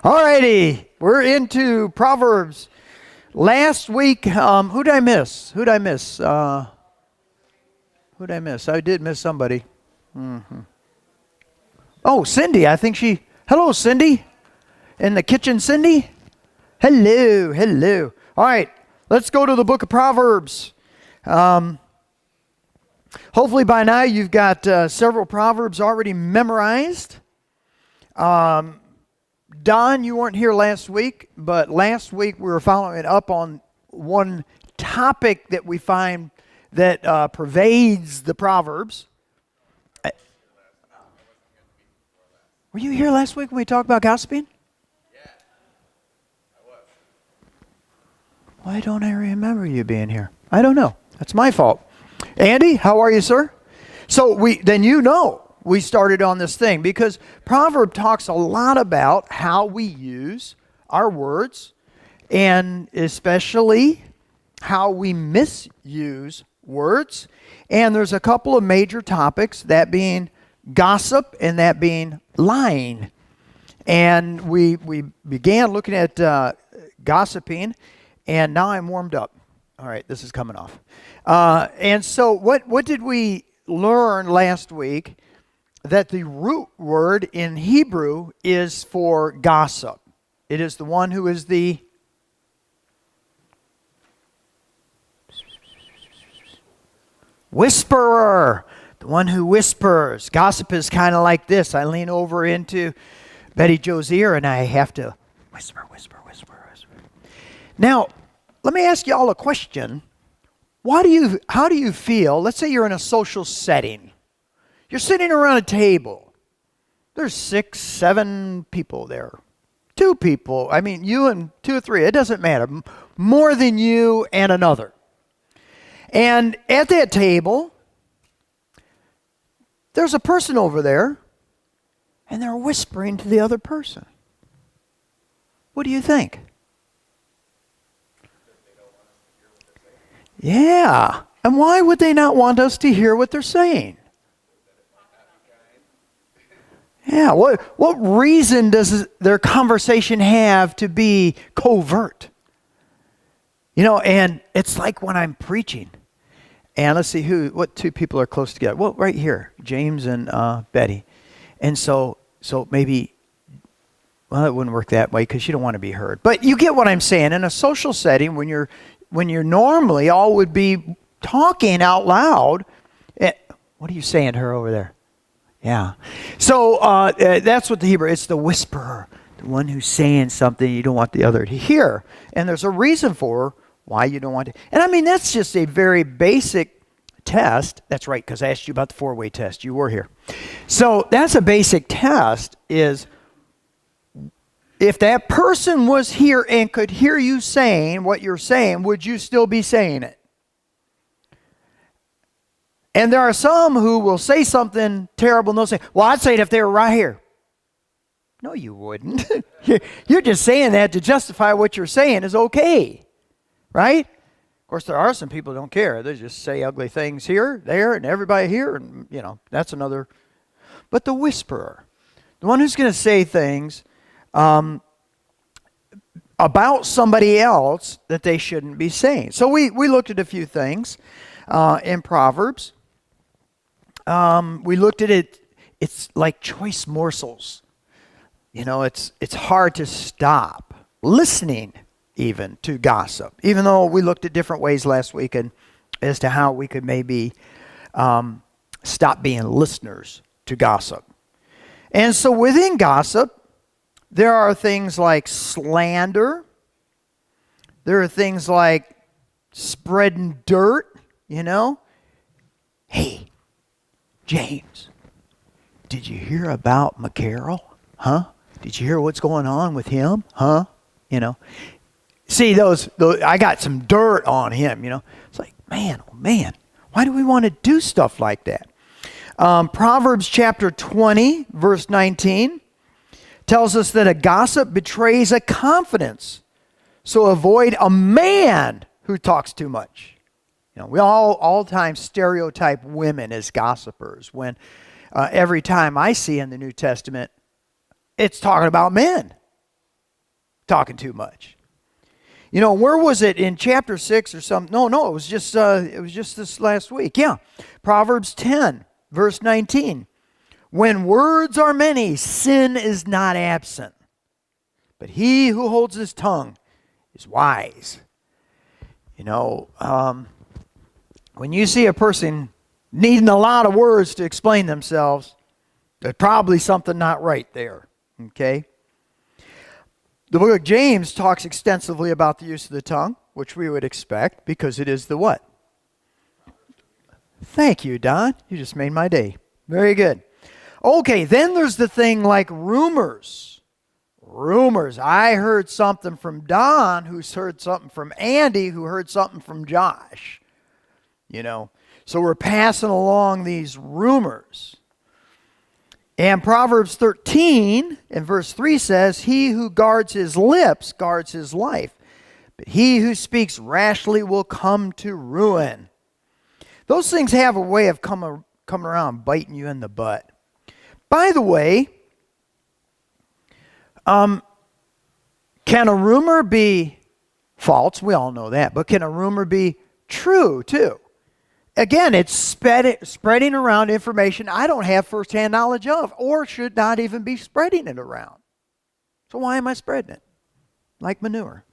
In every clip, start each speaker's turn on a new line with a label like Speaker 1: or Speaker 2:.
Speaker 1: All righty, we're into Proverbs. Last week, who did I miss? I did miss somebody. Oh, Cindy. Hello, Cindy. In the kitchen, Cindy. Hello. All right, let's go to the book of Proverbs. Hopefully by now you've got several Proverbs already memorized. Don, you weren't here last week, but last week we were following up on one topic that we find that pervades the Proverbs. Were you here last week when we talked about gossiping?
Speaker 2: Yeah, I was.
Speaker 1: Why don't I remember you being here? I don't know. That's my fault. Andy, how are you, sir? So we started on this thing because Proverb talks a lot about how we use our words and especially how we misuse words. And there's a couple of major topics, that being gossip and that being lying. And we began looking at gossiping, and now I'm warmed up. All right, this is coming off. And so what did we learn last week? That the root word in Hebrew is for gossip. It is the one who is the whisperer, the one who whispers. Gossip is kind of like this. I lean over into Betty Jo's ear and I have to whisper. Now, let me ask you all a question. How do you feel? Let's say you're in a social setting. You're sitting around a table. There's 6, 7 people there. 2 people. I mean, you and 2 or 3. It doesn't matter. More than you and another. And at that table, there's a person over there, and they're whispering to the other person. What do you think? Yeah. And why would they not want us to hear what they're saying? Yeah, what reason does their conversation have to be covert? And it's like when I'm preaching. And let's see what 2 people are close together. Well, right here, James and Betty. And so maybe, well, it wouldn't work that way because you don't want to be heard. But you get what I'm saying. In a social setting, when you're normally all would be talking out loud. What are you saying to her over there? Yeah. So that's what the Hebrew, it's the whisperer, the one who's saying something you don't want the other to hear. And there's a reason for why you don't want to. And I mean, that's just a very basic test. That's right, because I asked you about the 4-way test. You were here. So that's a basic test is if that person was here and could hear you saying what you're saying, would you still be saying it? And there are some who will say something terrible and they'll say, well, I'd say it if they were right here. No, you wouldn't. You're just saying that to justify what you're saying is okay. Right? Of course, there are some people who don't care. They just say ugly things here, there, and everybody here. And, that's another. But the whisperer, the one who's going to say things about somebody else that they shouldn't be saying. So we looked at a few things in Proverbs. We looked at it. It's like choice morsels. It's hard to stop listening even to gossip. Even though we looked at different ways last week as to how we could maybe stop being listeners to gossip. And so within gossip, there are things like slander. There are things like spreading dirt, Hey, James, did you hear about McCarroll? Huh? Did you hear what's going on with him? Huh? See, those I got some dirt on him, It's like, man, oh man, why do we want to do stuff like that? Proverbs chapter 20, verse 19, tells us that a gossip betrays a confidence. So avoid a man who talks too much. We all times stereotype women as gossipers when every time I see in the New Testament, it's talking about men. talking too much. You know, where was it in chapter 6 or something? No, it was just this last week. Yeah. Proverbs 10, verse 19. When words are many, sin is not absent. But he who holds his tongue is wise. You know, when you see a person needing a lot of words to explain themselves, there's probably something not right there. Okay? The book of James talks extensively about the use of the tongue, which we would expect because it is the what? Thank you, Don. You just made my day. Very good. Okay, then there's the thing like rumors. Rumors. I heard something from Don, who's heard something from Andy, who heard something from Josh. You know, so we're passing along these rumors. And Proverbs 13 and verse 3 says, he who guards his lips guards his life, but he who speaks rashly will come to ruin. Those things have a way of coming around biting you in the butt. By the way, can a rumor be false? We all know that. But can a rumor be true too? Again, it's spreading around information I don't have firsthand knowledge of or should not even be spreading it around. So why am I spreading it? Like manure.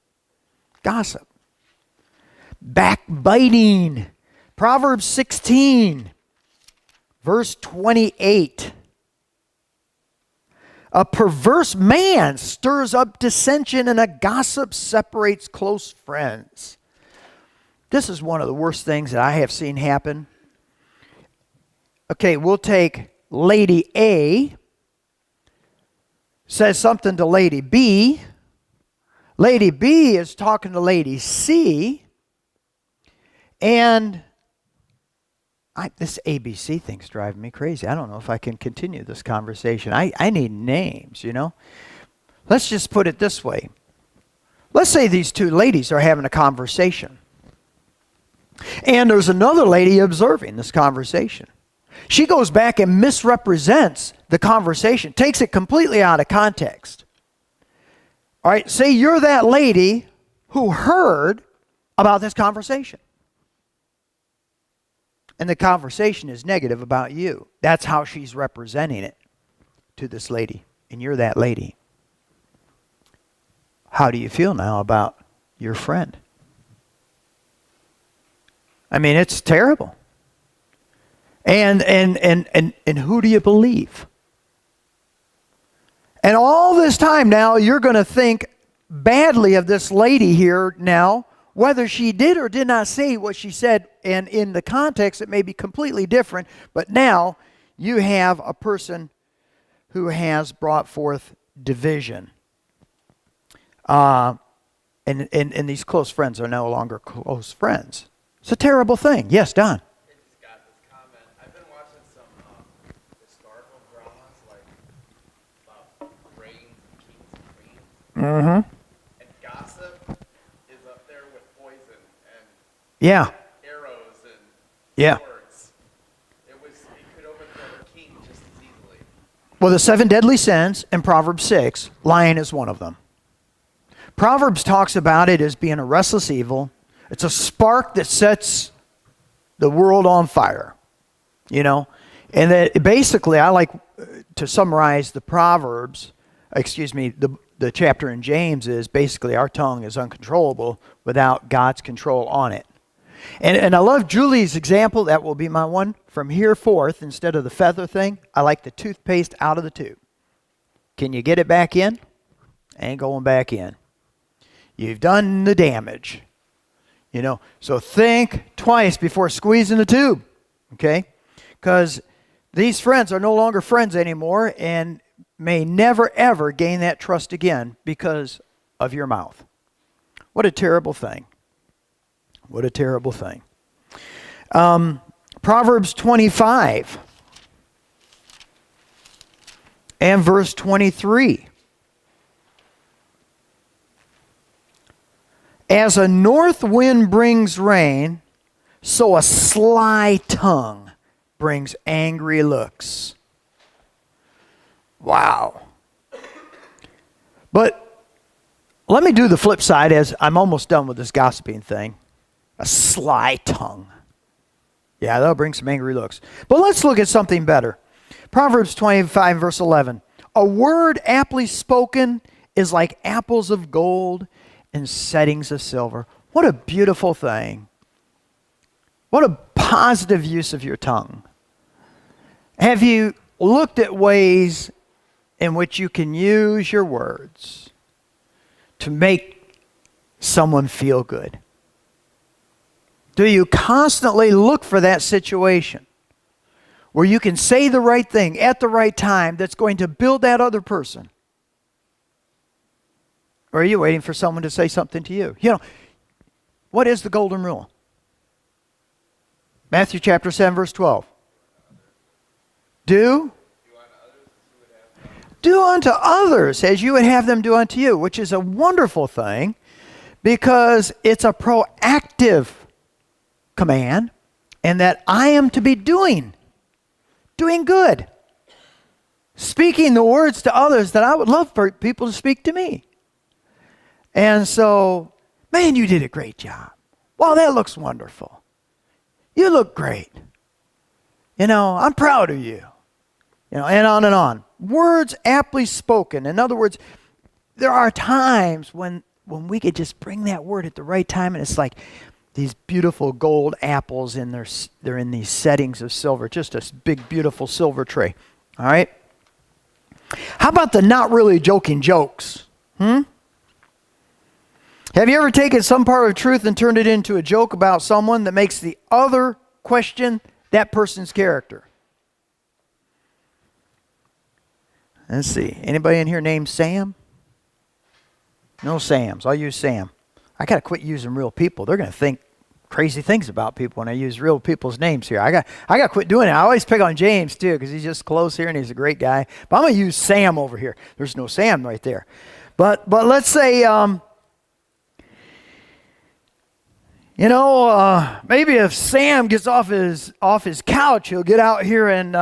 Speaker 1: Gossip. Backbiting. Proverbs 16, verse 28. A perverse man stirs up dissension and a gossip separates close friends. This is one of the worst things that I have seen happen. Okay, we'll take Lady A, says something to Lady B. Lady B is talking to Lady C. And this ABC thing's driving me crazy. I don't know if I can continue this conversation. I need names, you know. Let's just put it this way. Let's say these two ladies are having a conversation. And there's another lady observing this conversation. She goes back and misrepresents the conversation, takes it completely out of context. All right, say you're that lady who heard about this conversation. And the conversation is negative about you. That's how she's representing it to this lady. And you're that lady. How do you feel now about your friend? I mean, it's terrible. And who do you believe? And all this time now, you're going to think badly of this lady here now, whether she did or did not say what she said, and in the context it may be completely different, but now you have a person who has brought forth division. And these close friends are no longer close friends. It's a terrible thing. Yes, Don?
Speaker 2: I just got this comment. I've been watching some historical dramas like about reigns and kings and queens.
Speaker 1: Mm-hmm.
Speaker 2: And gossip is up there with poison and
Speaker 1: Yeah.
Speaker 2: arrows and
Speaker 1: Yeah.
Speaker 2: swords. It could overthrow a king just as easily.
Speaker 1: Well, the 7 deadly sins in Proverbs 6, lying is one of them. Proverbs talks about it as being a restless evil. It's a spark that sets the world on fire, you know. And that basically, I like to summarize the Proverbs, the chapter in James is basically our tongue is uncontrollable without God's control on it. And I love Julie's example. That will be my one. From here forth, instead of the feather thing, I like the toothpaste out of the tube. Can you get it back in? Ain't going back in. You've done the damage. You know, so think twice before squeezing the tube, okay? Because these friends are no longer friends anymore and may never, ever gain that trust again because of your mouth. What a terrible thing. What a terrible thing. Proverbs 25 and verse 23. As a north wind brings rain, so a sly tongue brings angry looks. Wow. But Let me do the flip side as I'm almost done with this gossiping thing. A sly tongue. Yeah, that'll bring some angry looks. But let's look at something better. Proverbs 25, verse 11. A word aptly spoken is like apples of gold and settings of silver. What a beautiful thing. What a positive use of your tongue. Have you looked at ways in which you can use your words to make someone feel good? Do you constantly look for that situation where you can say the right thing at the right time that's going to build that other person? Or are you waiting for someone to say something to you? You know, what is the golden rule? Matthew chapter 7, verse 12. Do unto others as you would have them do unto you, which is a wonderful thing because it's a proactive command, and that I am to be doing good. Speaking the words to others that I would love for people to speak to me. And so, man, you did a great job. Wow, that looks wonderful. You look great. You know, I'm proud of you. You know, and on and on. Words aptly spoken. In other words, there are times when we could just bring that word at the right time, and it's like these beautiful gold apples, and they're in these settings of silver. Just a big, beautiful silver tray. All right? How about the not really joking jokes? Have you ever taken some part of truth and turned it into a joke about someone that makes the other question that person's character? Let's see. Anybody in here named Sam? No Sams. I'll use Sam. I got to quit using real people. They're going to think crazy things about people when I use real people's names here. I got to quit doing it. I always pick on James too because he's just close here and he's a great guy. But I'm going to use Sam over here. There's no Sam right there. But let's say maybe if Sam gets off his couch, he'll get out here and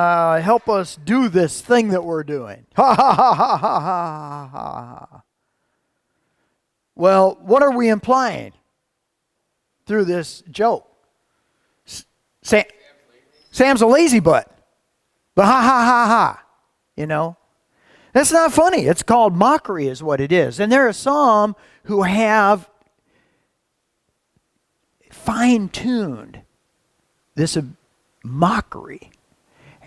Speaker 1: help us do this thing that we're doing. Ha ha ha ha ha ha ha. Well, what are we implying through this joke? Sam's a lazy butt. But ha ha ha ha. You know? That's not funny. It's called mockery is what it is. And there are some who have fine-tuned this mockery,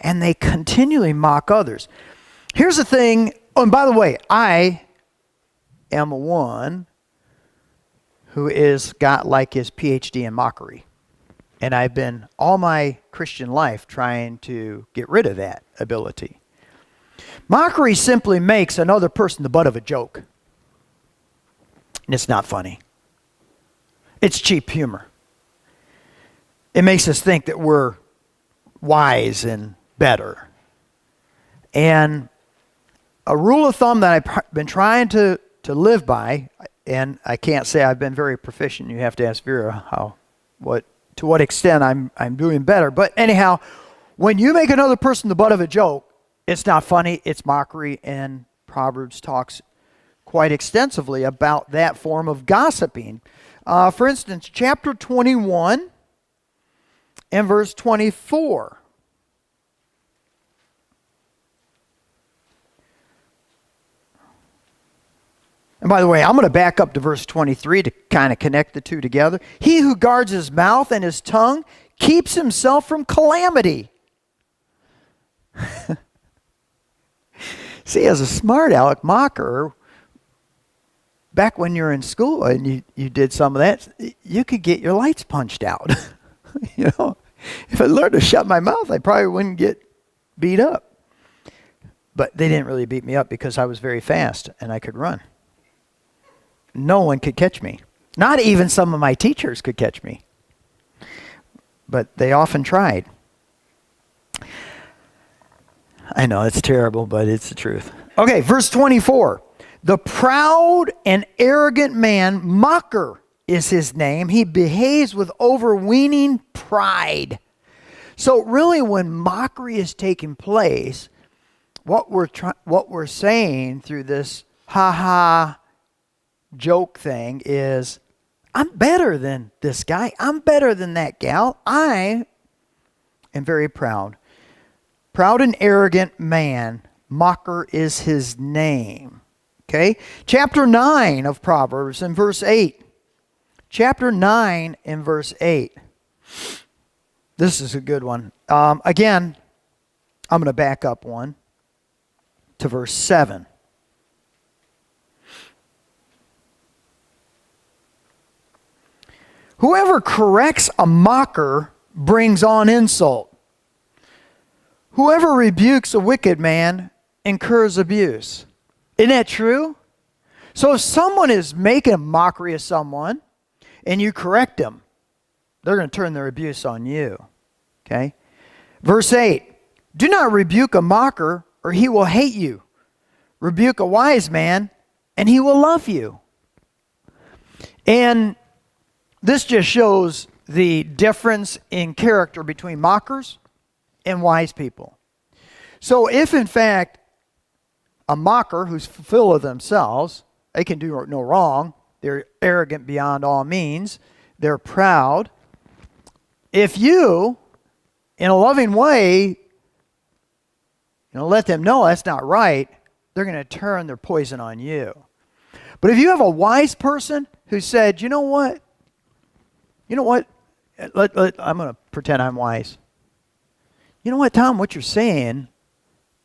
Speaker 1: and they continually mock others. Here's the thing, oh, and by the way, I am one who is got like his PhD in mockery, and I've been all my Christian life trying to get rid of that ability. Mockery simply makes another person the butt of a joke, and it's not funny. It's cheap humor. It makes us think that we're wise and better. And a rule of thumb that I've been trying to live by, and I can't say I've been very proficient. You have to ask Vera to what extent I'm doing better. But anyhow, when you make another person the butt of a joke, it's not funny, it's mockery, and Proverbs talks quite extensively about that form of gossiping. For instance, chapter 21 and verse 24. And by the way, I'm going to back up to verse 23 to kind of connect the two together. He who guards his mouth and his tongue keeps himself from calamity. See, as a smart aleck mocker, back when you were in school and you did some of that, you could get your lights punched out. You know, if I learned to shut my mouth, I probably wouldn't get beat up. But they didn't really beat me up because I was very fast and I could run. No one could catch me. Not even some of my teachers could catch me. But they often tried. I know, it's terrible, but it's the truth. Okay, verse 24. The proud and arrogant man, mocker is his name. He behaves with overweening pride. So really when mockery is taking place, what we're saying through this ha-ha joke thing is, I'm better than this guy. I'm better than that gal. I am very proud. Proud and arrogant man, mocker is his name. Okay? Chapter 9 of Proverbs in verse 8. Chapter 9 in verse 8. This is a good one. Again, I'm going to back up one to verse 7. Whoever corrects a mocker brings on insult. Whoever rebukes a wicked man incurs abuse. Isn't that true? So if someone is making a mockery of someone and you correct them, they're going to turn their abuse on you. Okay? Verse 8. Do not rebuke a mocker or he will hate you. Rebuke a wise man and he will love you. And this just shows the difference in character between mockers and wise people. So if in fact a mocker who's full of themselves, they can do no wrong, they're arrogant beyond all means, they're proud. If you, in a loving way, let them know that's not right, they're going to turn their poison on you. But if you have a wise person who said, you know what, I'm going to pretend I'm wise. You know what, Tom, what you're saying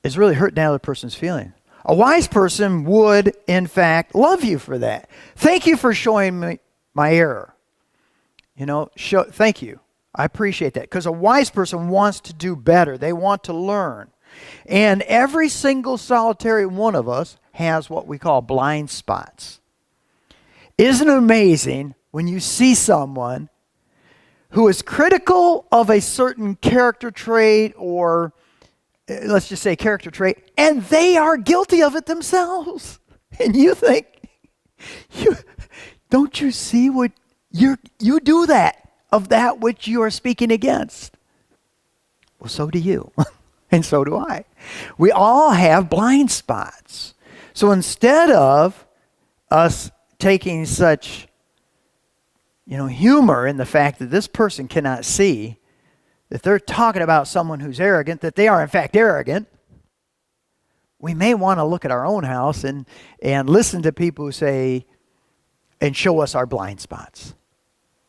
Speaker 1: is really hurting that other person's feeling. A wise person would, in fact, love you for that. Thank you for showing me my error. Thank you. I appreciate that. Because a wise person wants to do better. They want to learn. And every single solitary one of us has what we call blind spots. Isn't it amazing when you see someone who is critical of a certain character trait, or let's just say character trait, and they are guilty of it themselves? And you think, don't you see what you do that of that which you are speaking against? Well, so do you. And so do I. We all have blind spots. So instead of us taking such humor in the fact that this person cannot see that they're talking about someone who's arrogant, that they are in fact arrogant, we may want to look at our own house and listen to people who say and show us our blind spots.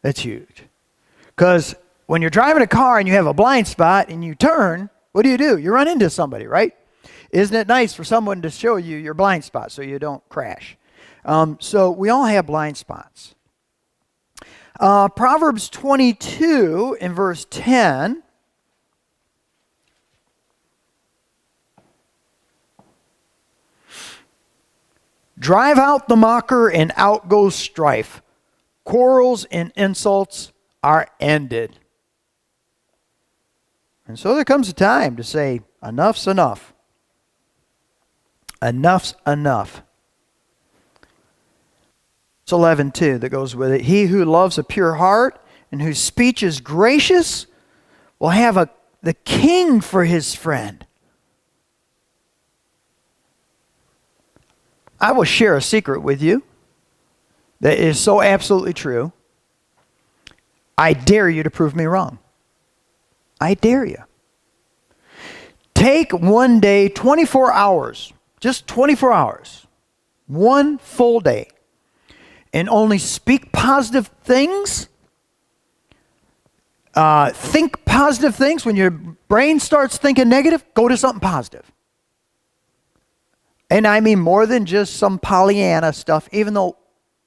Speaker 1: That's huge. Because when you're driving a car and you have a blind spot and you turn, what do? You run into somebody, right? Isn't it nice for someone to show you your blind spot so you don't crash? So we all have blind spots. Proverbs 22 in verse 10. Drive out the mocker and out goes strife. Quarrels and insults are ended. And so there comes a time to say, enough's enough. Enough's enough. It's 11:2 that goes with it. He who loves a pure heart and whose speech is gracious will have the king for his friend. I will share a secret with you that is so absolutely true. I dare you to prove me wrong. I dare you. Take one day, 24 hours, just 24 hours, one full day, and only speak positive things. Think positive things. When your brain starts thinking negative, go to something positive. And I mean more than just some Pollyanna stuff, even though,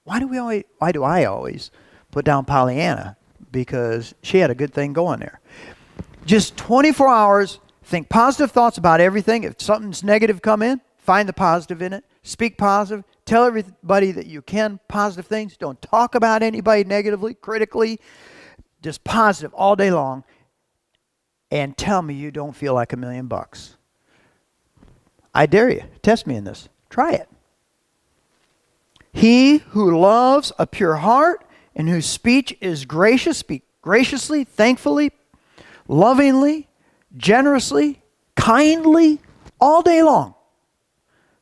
Speaker 1: why do I always put down Pollyanna? Because she had a good thing going there. Just 24 hours, think positive thoughts about everything. If something's negative come in, find the positive in it. Speak positive. Tell everybody that you can positive things. Don't talk about anybody negatively, critically. Just positive all day long. And tell me you don't feel like $1,000,000. I dare you. Test me in this. Try it. He who loves a pure heart and whose speech is gracious, speak graciously, thankfully, lovingly, generously, kindly, all day long.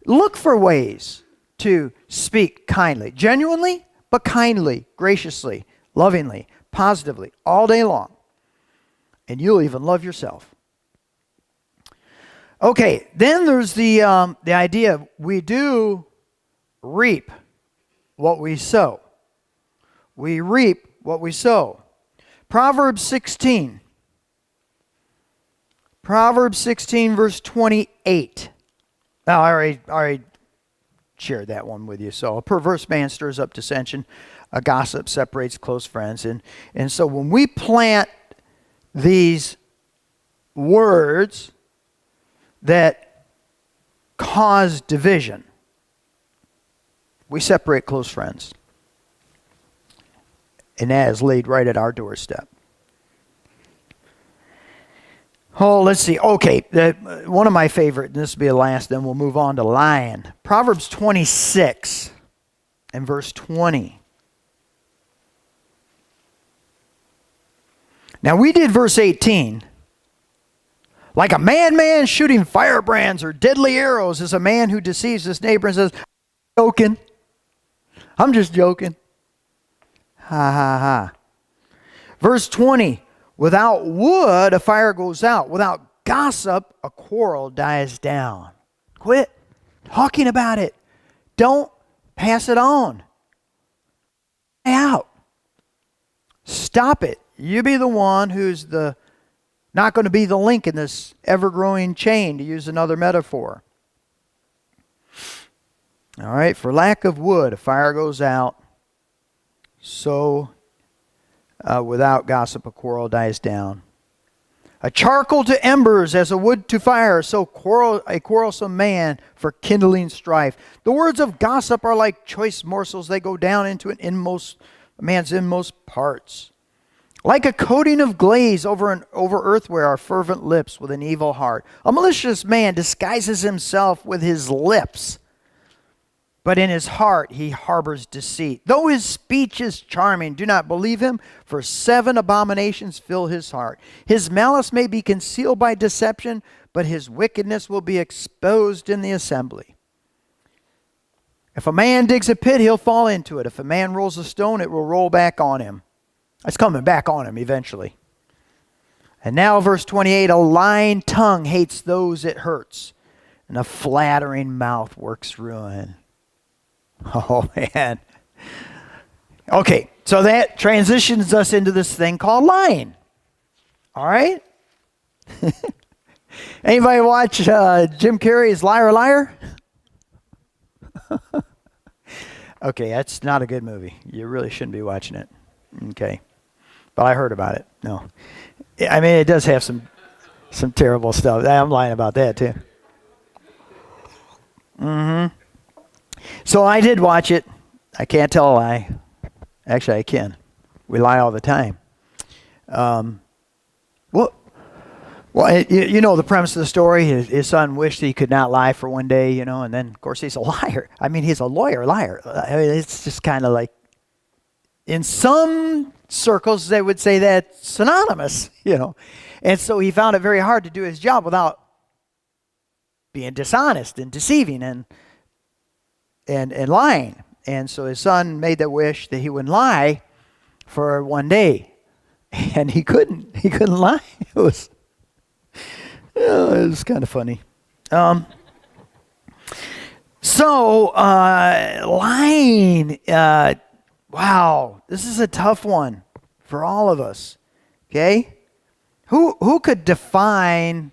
Speaker 1: Look for ways to speak kindly, genuinely, but kindly, graciously, lovingly, positively, all day long. And you'll even love yourself. Okay, then there's the idea we do reap what we sow. We reap what we sow. Proverbs 16. Proverbs 16, verse 28. Now, I already shared that one with you. So, a perverse man stirs up dissension. A gossip separates close friends. And so, when we plant these words that cause division, we separate close friends. And that is laid right at our doorstep. Oh, let's see. Okay, one of my favorite, and this will be the last, then we'll move on to lying. Proverbs 26 and verse 20. Now, we did verse 18. Like a madman shooting firebrands or deadly arrows is a man who deceives his neighbor and says, I'm joking. I'm just joking. Ha, ha, ha. Verse 20. Without wood, a fire goes out. Without gossip, a quarrel dies down. Quit talking about it. Don't pass it on. Stay out. Stop it. You be the one who's not going to be the link in this ever-growing chain, to use another metaphor. All right, for lack of wood, a fire goes out. So without gossip, a quarrel dies down. A charcoal to embers as a wood to fire, so a quarrelsome man for kindling strife. The words of gossip are like choice morsels. They go down into a man's inmost parts. Like a coating of glaze over earthware are fervent lips with an evil heart. A malicious man disguises himself with his lips, but in his heart he harbors deceit. Though his speech is charming, do not believe him, for 7 abominations fill his heart. His malice may be concealed by deception, but his wickedness will be exposed in the assembly. If a man digs a pit, he'll fall into it. If a man rolls a stone, it will roll back on him. It's coming back on him eventually. And now verse 28, a lying tongue hates those it hurts, and a flattering mouth works ruin. Oh, man. Okay, so that transitions us into this thing called lying. All right? Anybody watch Jim Carrey's Liar Liar? Okay, that's not a good movie. You really shouldn't be watching it. Okay. But I heard about it. No. I mean, it does have some terrible stuff. I'm lying about that, too. Mm-hmm. So I did watch it. I can't tell a lie. Actually, I can. We lie all the time. Well, you know the premise of the story. His son wished he could not lie for one day, and then, of course, he's a liar. I mean, he's a liar. I mean, it's just kind of like, in some circles, they would say that's synonymous, And so he found it very hard to do his job without being dishonest and deceiving and lying. And so his son made the wish that he wouldn't lie for one day. And he couldn't lie. It was kind of funny. Lying, wow, this is a tough one for all of us. Okay? Who could define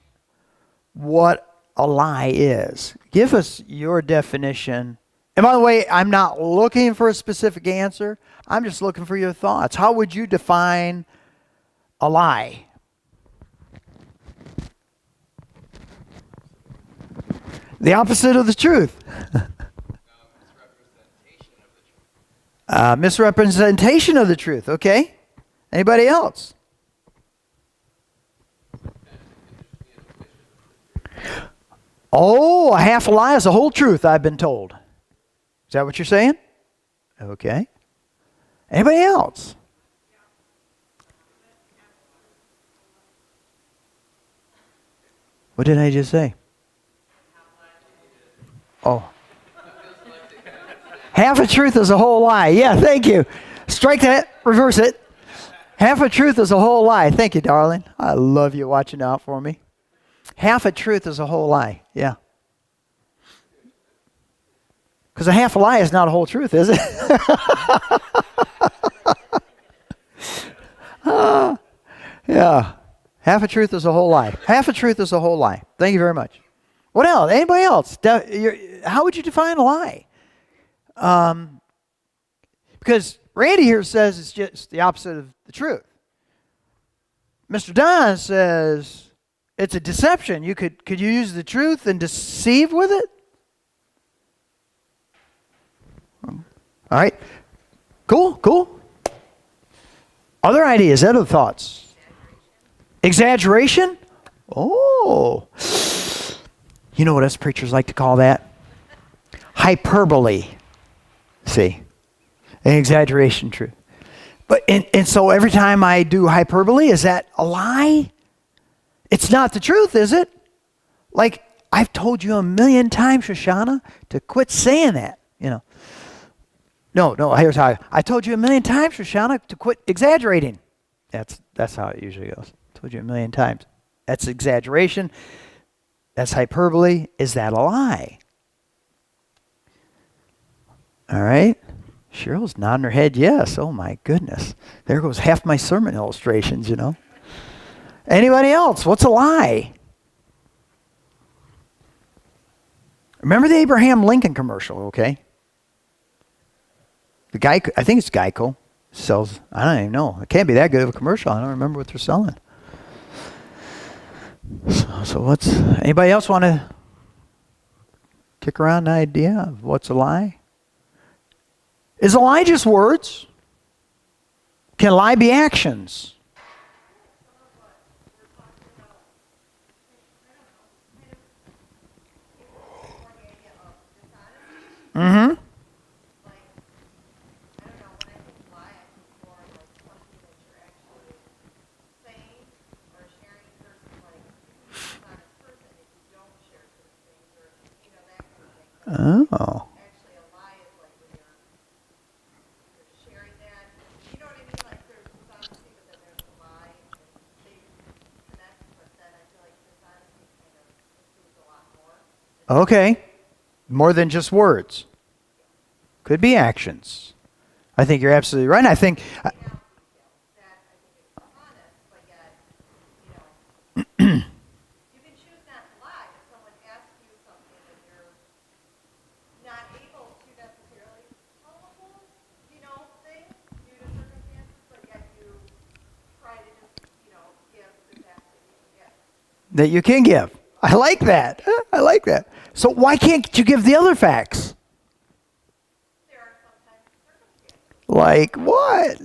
Speaker 1: what a lie is? Give us your definition. And by the way, I'm not looking for a specific answer. I'm just looking for your thoughts. How would you define a lie? The opposite of the truth. Misrepresentation of the truth. Okay. Anybody else? Oh, a half a lie is a whole truth, I've been told. Is that what you're saying? Okay. Anybody else? What did I just say? Oh. Half a truth is a whole lie. Yeah, thank you. Strike that, reverse it. Half a truth is a whole lie. Thank you, darling. I love you watching out for me. Half a truth is a whole lie. Yeah. Because a half a lie is not a whole truth, is it? Yeah. Half a truth is a whole lie. Half a truth is a whole lie. Thank you very much. What else? Anybody else? How would you define a lie? Because Randy here says it's just the opposite of the truth. Mr. Don says it's a deception. Could you use the truth and deceive with it? All right. Cool. Other ideas, other thoughts? Exaggeration? Oh. You know what us preachers like to call that? Hyperbole. See? An exaggeration, truth. But and so every time I do hyperbole, is that a lie? It's not the truth, is it? Like, I've told you a million times, Shoshana, to quit saying that, No, here's how I told you a million times, Shoshana, to quit exaggerating. That's how it usually goes. Told you a million times. That's exaggeration. That's hyperbole. Is that a lie? All right. Cheryl's nodding her head yes. Oh my goodness. There goes half my sermon illustrations, Anybody else? What's a lie? Remember the Abraham Lincoln commercial, okay? The guy, I think it's Geico, sells, I don't even know. It can't be that good of a commercial. I don't remember what they're selling. So anybody else want to kick around the idea of what's a lie? Is a lie just words? Can a lie be actions? Mm-hmm. Oh. Actually, a lie is like when you're sharing that. You know what I mean? Like there's dishonesty, but then there's a lie. And they connect, but then I feel like dishonesty kind of includes a lot more. Okay. More than just words. Could be actions. I think you're absolutely right. I think... that you can give. I like that. I like that. So why can't you give the other facts? There are sometimes circumstances. Like what?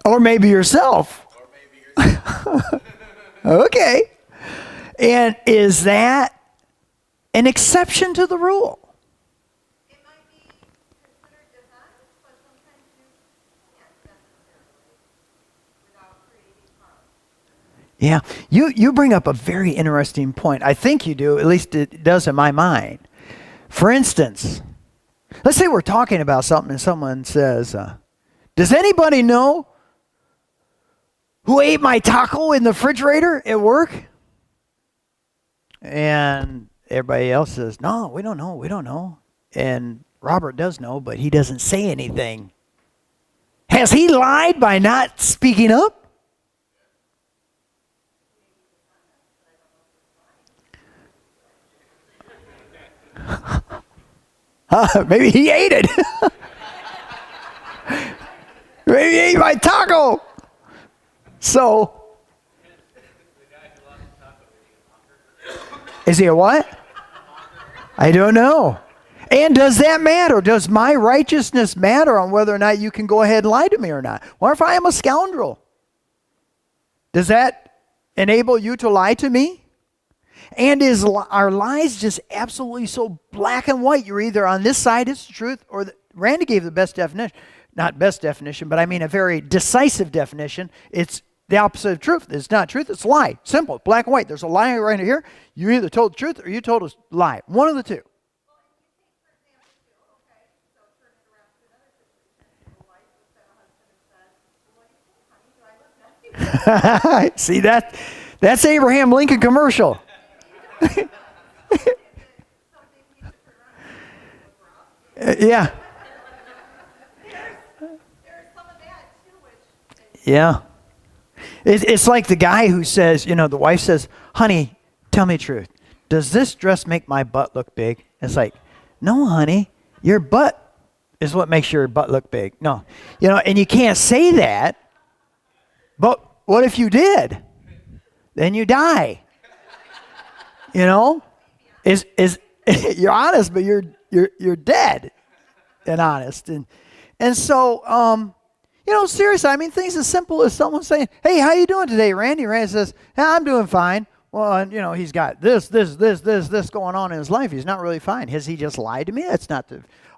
Speaker 1: Or maybe yourself. Okay. And is that an exception to the rule? It might be considered dishonest, but sometimes you can't necessarily without creating harm. Yeah, you bring up a very interesting point. I think you do, at least it does in my mind. For instance, let's say we're talking about something and someone says, does anybody know who ate my taco in the refrigerator at work? And everybody else says, no, we don't know. And Robert does know, but he doesn't say anything. Has he lied by not speaking up? Maybe he ate it. Maybe he ate my taco. So, is he a what? I don't know. And does that matter? Does my righteousness matter on whether or not you can go ahead and lie to me or not? What if I am a scoundrel? Does that enable you to lie to me? And are lies just absolutely so black and white? You're either on this side, it's the truth, or Randy gave the best definition. Not best definition, but I mean a very decisive definition. It's the opposite of truth. It's not truth, it's a lie. Simple, black and white. There's a lie right here. You either told the truth or you told a lie. One of the two. See, that's Abraham Lincoln commercial. Yeah. Yeah. It's like the guy who says, the wife says, honey, tell me the truth. Does this dress make my butt look big? It's like, no, honey, your butt is what makes your butt look big. No. And you can't say that. But what if you did? Then you die. Is you're honest, but you're dead and honest. And so seriously, I mean, things as simple as someone saying, hey, how you doing today, Randy? Randy says, hey, I'm doing fine. Well, and, he's got this going on in his life. He's not really fine. Has he just lied to me? That's not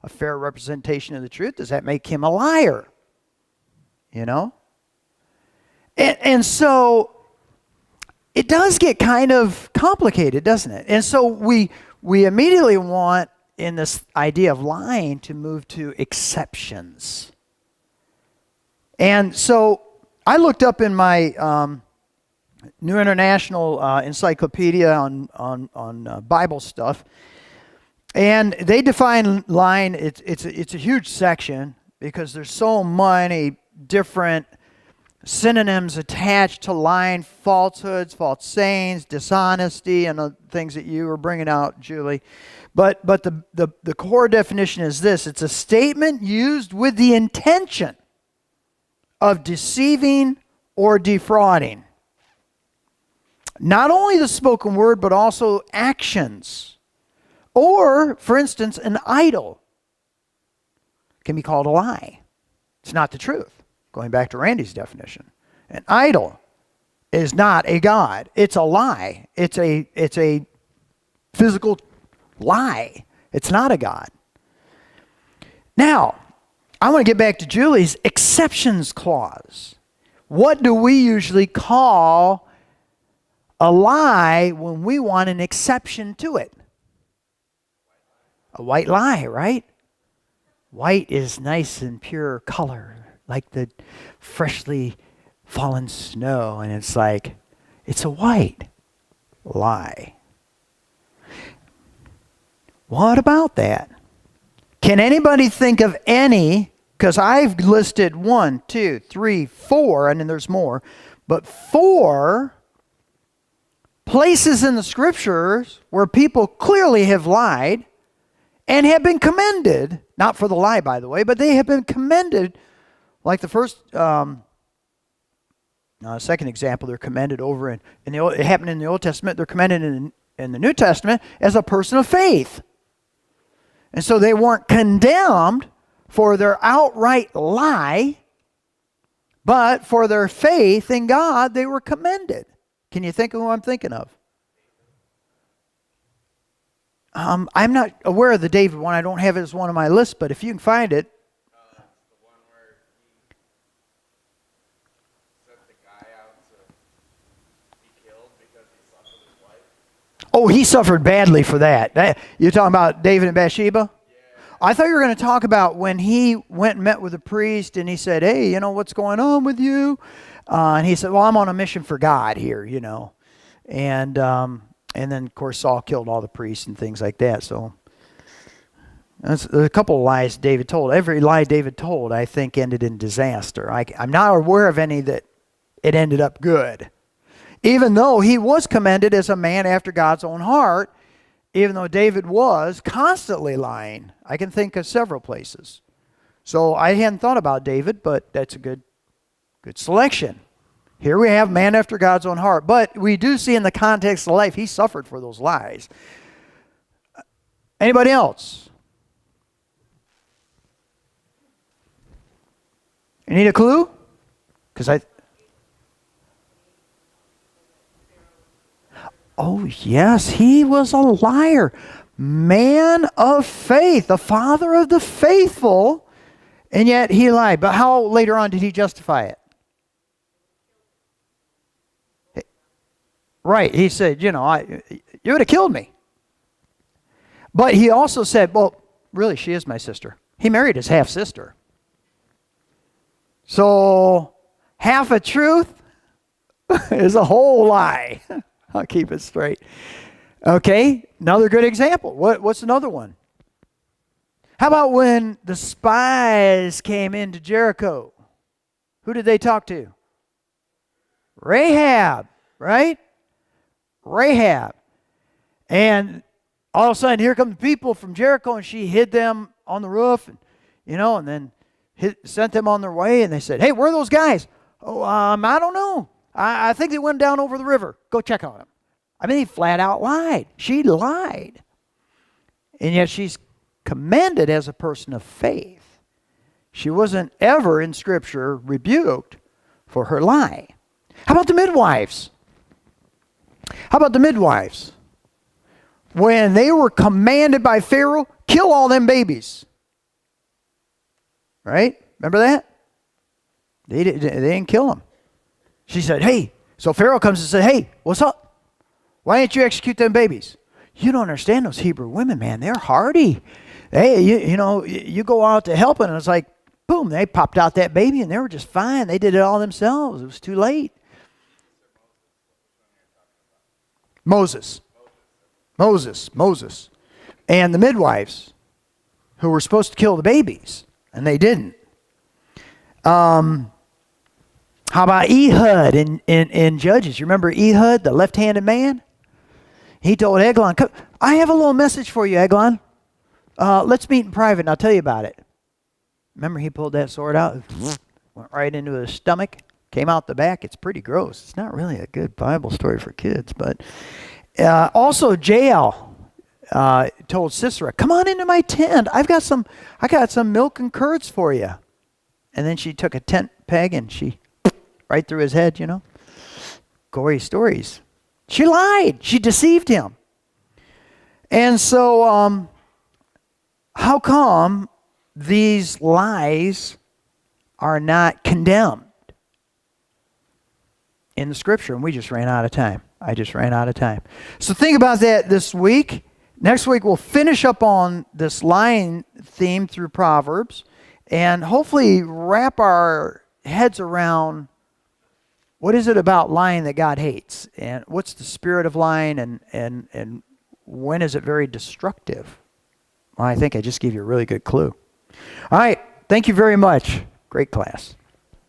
Speaker 1: a fair representation of the truth. Does that make him a liar? And so it does get kind of complicated, doesn't it? And so we immediately want, in this idea of lying, to move to exceptions. And so I looked up in my New International Encyclopedia on Bible stuff, and they define lying. It's a huge section because there's so many different synonyms attached to lying: falsehoods, false sayings, dishonesty, and the things that you were bringing out, Julie. But the core definition is this: it's a statement used with the intention of deceiving or defrauding. Not only the spoken word, but also actions. Or, for instance, an idol can be called a lie. It's not the truth. Going back to Randy's definition. An idol is not a god. It's a lie. It's a physical lie. It's not a god. Now, I want to get back to Julie's exceptions clause. What do we usually call a lie when we want an exception to it? A white lie, right? White is nice and pure color, like the freshly fallen snow, and it's like, it's a white lie. What about that? Can anybody think of any, because I've listed 1, 2, 3, 4, and then there's more, but 4 places in the scriptures where people clearly have lied and have been commended, not for the lie, by the way, but they have been commended, like the first, second example, they're commended over in the Old, it happened in the Old Testament, they're commended in the New Testament as a person of faith. And so they weren't condemned for their outright lie, but for their faith in God, they were commended. Can you think of who I'm thinking of? I'm not aware of the David one. I don't have it as one on my list, but if you can find it.
Speaker 2: The one where he sent the guy out to be killed because he slept with his wife.
Speaker 1: Oh, he suffered badly for that. You're talking about David and Bathsheba?
Speaker 2: Yeah.
Speaker 1: I thought you were going to talk about when he went and met with the priest and he said, hey, what's going on with you? And he said, well, I'm on a mission for God here, And then, of course, Saul killed all the priests and things like that. So there's a couple of lies David told. Every lie David told, I think, ended in disaster. I'm not aware of any that it ended up good. Even though he was commended as a man after God's own heart, even though David was constantly lying. I can think of several places. So I hadn't thought about David, but that's a good selection. Here we have man after God's own heart. But we do see in the context of life, he suffered for those lies. Anybody else? You need a clue? Oh, yes, he was a liar. Man of faith, the father of the faithful, and yet he lied. But how later on did he justify it? Right. He said, you would have killed me. But he also said, well, really, she is my sister. He married his half-sister. So half a truth is a whole lie. I'll keep it straight. Okay, another good example. What's another one? How about when the spies came into Jericho? Who did they talk to? Rahab, right? Rahab. And all of a sudden, here come the people from Jericho, and she hid them on the roof, and then sent them on their way, and they said, hey, where are those guys? Oh, I don't know. I think they went down over the river. Go check on them. I mean, he flat out lied. She lied. And yet she's commended as a person of faith. She wasn't ever in Scripture rebuked for her lie. How about the midwives? When they were commanded by Pharaoh, kill all them babies. Right? Remember that? They didn't kill them. She said, hey. So Pharaoh comes and said, hey, what's up? Why didn't you execute them babies? You don't understand those Hebrew women, man. They're hardy. Hey, you go out to help, and it's like, boom, they popped out that baby, and they were just fine. They did it all themselves. It was too late. Moses. And the midwives who were supposed to kill the babies, and they didn't. How about Ehud in Judges? You remember Ehud, the left-handed man? He told Eglon, come, I have a little message for you, Eglon. Let's meet in private, and I'll tell you about it. Remember he pulled that sword out, went right into his stomach, came out the back. It's pretty gross. It's not really a good Bible story for kids. But also Jael told Sisera, come on into my tent. I got some milk and curds for you. And then she took a tent peg and she right through his head, Gory stories. She lied. She deceived him. And so how come these lies are not condemned in the Scripture? And we just ran out of time. I just ran out of time. So think about that this week. Next week we'll finish up on this lying theme through Proverbs and hopefully wrap our heads around what is it about lying that God hates, and what's the spirit of lying, and when is it very destructive? Well, I think I just gave you a really good clue. All right. Thank you very much. Great class.